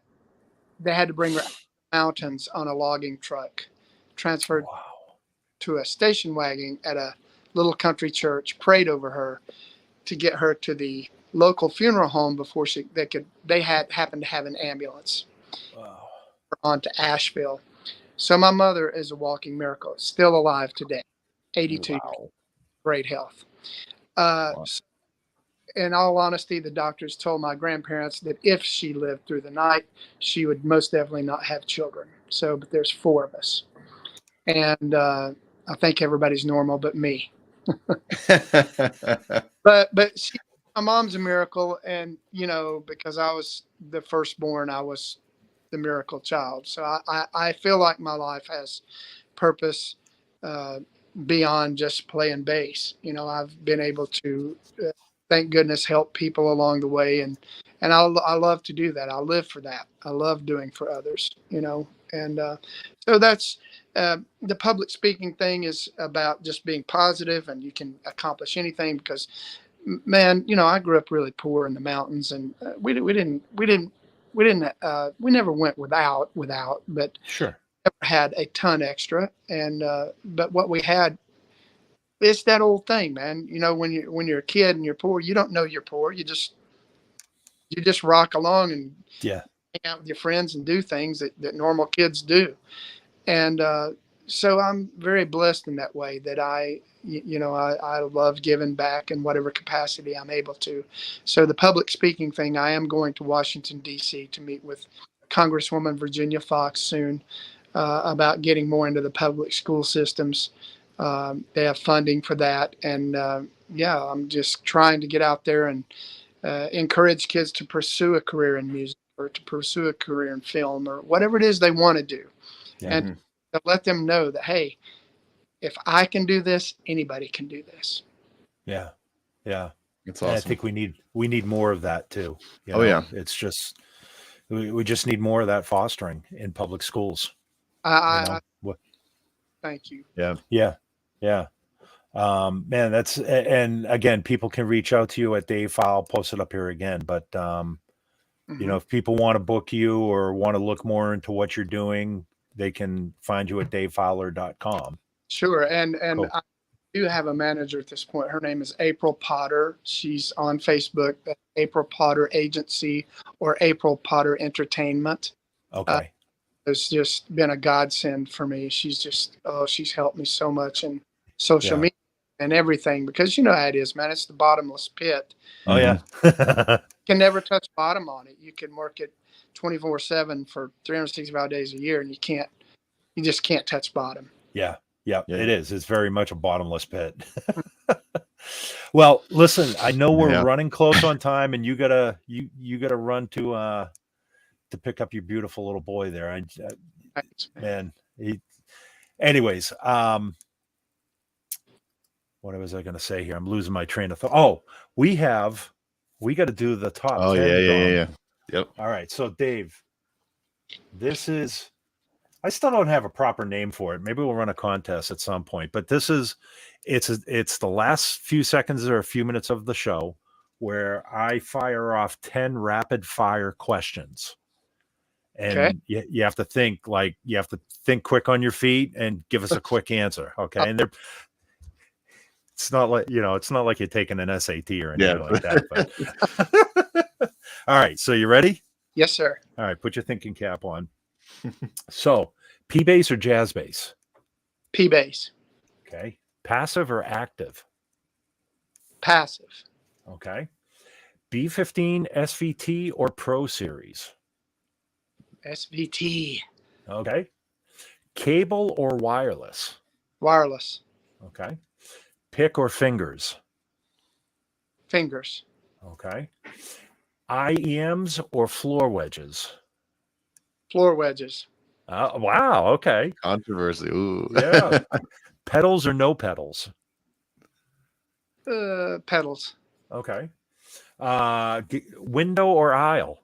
they had to bring her out of the mountains on a logging truck, transferred Wow. to a station wagon at a little country church, prayed over her to get her to the local funeral home before they had happened to have an ambulance Wow. on to Asheville. So my mother is a walking miracle, still alive today, 82, Wow. great health. Uh, Wow. in all honesty, the doctors told my grandparents that if she lived through the night, she would most definitely not have children. So, but there's 4 of us, and I think everybody's normal but me. But my mom's a miracle, and because I was the firstborn, I was the miracle child. So I feel like my life has purpose uh, beyond just playing bass. I've been able to, thank goodness, help people along the way, and I love to do that. I live for that. I love doing for others. And so that's. The public speaking thing is about just being positive, and you can accomplish anything because, man, I grew up really poor in the mountains, and we never went without, but Sure. never had a ton extra. And but what we had, it's that old thing, man. When you're a kid and you're poor, you don't know you're poor. You just rock along and Yeah. hang out with your friends and do things that normal kids do. And so I'm very blessed in that way, that I love giving back in whatever capacity I'm able to. So the public speaking thing, I am going to Washington, D.C. to meet with Congresswoman Virginia Fox soon about getting more into the public school systems. They have funding for that. And yeah, I'm just trying to get out there and encourage kids to pursue a career in music, or to pursue a career in film, or whatever it is they want to do. Yeah. And to let them know that, hey, if I can do this, anybody can do this. Yeah. Yeah. It's And I awesome. think we need more of that too. Oh, yeah. It's just we just need more of that fostering in public schools. I thank you. Yeah. Yeah. Yeah. Man, and again, people can reach out to you at Dave Fowler. I'll post it up here again. But Mhm. if people want to book you or want to look more into what you're doing, they can find you at davefowler.com. Sure. And Cool. I do have a manager at this point. Her name is April Potter. She's on Facebook, April Potter Agency or April Potter Entertainment. Okay. has just been a godsend for me. She's just, she's helped me so much in social Yeah. media and everything, because you know how it is, man. It's the bottomless pit. Oh yeah. Can never touch bottom on it. You can work it 24/7 for 365 days a year, and you just can't touch bottom. Yeah. Yeah, Yeah. it is. It's very much a bottomless pit. Well, listen, I know we're running close on time, and you gotta run to pick up your beautiful little boy there. Thanks, Man, anyways, what was I going to say here? I'm losing my train of thought. Oh, we got to do the top 10. Yeah. Yep. All right. So Dave, I still don't have a proper name for it. Maybe we'll run a contest at some point, but it's the last few seconds or a few minutes of the show where I fire off 10 rapid fire questions. And you have to think quick on your feet and give us a quick answer. Okay. And it's not like you're taking an SAT or anything like that. But all right. So you ready? Yes, sir. All right. Put your thinking cap on. So P bass or jazz bass? P bass. Okay. Passive or active? Passive. Okay. B15 SVT or Pro Series? SVT. Okay. Cable or wireless? Wireless. Okay. Pick or fingers? Fingers. Okay. IEMs or floor wedges? Floor wedges. Wow. Okay. Controversy. Ooh. Yeah. Pedals or no pedals? Pedals. Okay. Window or aisle?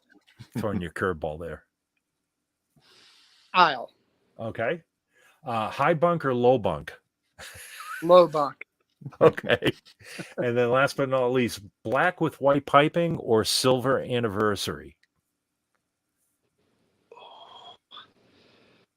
Throwing your curveball there. Aisle. Okay. High bunk or low bunk? Low bunk. Okay. And then last but not least, black with white piping or silver anniversary?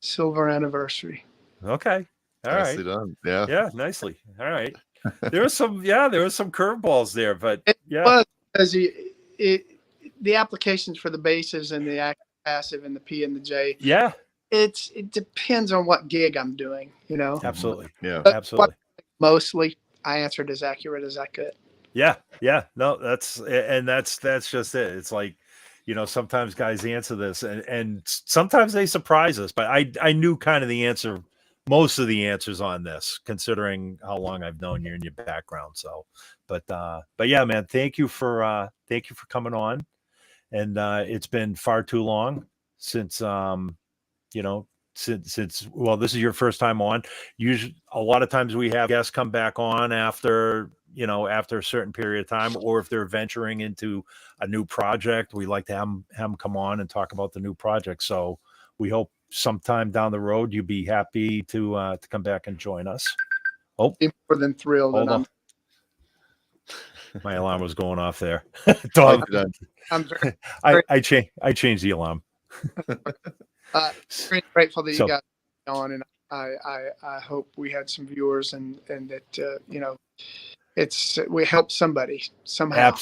Silver anniversary. Okay. All right. Nicely done. Yeah. Yeah, nicely. All right. There was some curveballs there, but Because the applications for the bases and the active, passive, and the P and the J. Yeah. It depends on what gig I'm doing, you know. Absolutely. Yeah. But Absolutely. Mostly, I answered as accurate as I could. Yeah. No, that's just it. It's like, sometimes guys answer this and sometimes they surprise us, but I knew kind of the answer, most of the answers on this, considering how long I've known you and your background. So, but yeah, man, thank you for coming on. And it's been far too long since since this is your first time on. Usually a lot of times we have guests come back on after a certain period of time, or if they're venturing into a new project, we like to have them come on and talk about the new project. So we hope sometime down the road you'd be happy to come back and join us. Oh, I'm more than thrilled. hold And on. My alarm was going off there. Tom, I'm very, I changed the alarm. very grateful that you got on, and I hope we had some viewers and that we helped somebody somehow.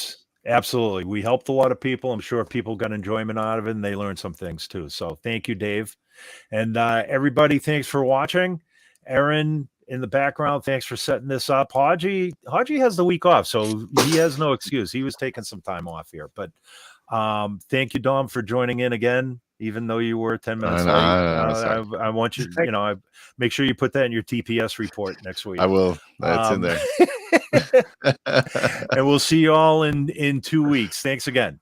Absolutely. We helped a lot of people. I'm sure people got enjoyment out of it and they learned some things too. So thank you, Dave. And everybody, thanks for watching. Aaron in the background, thanks for setting this up. Haji has the week off, so he has no excuse. He was taking some time off here. But thank you, Dom, for joining in again, even though you were 10 minutes late. I want you, make sure you put that in your TPS report next week. I will. That's in there. And we'll see you all in 2 weeks. Thanks again.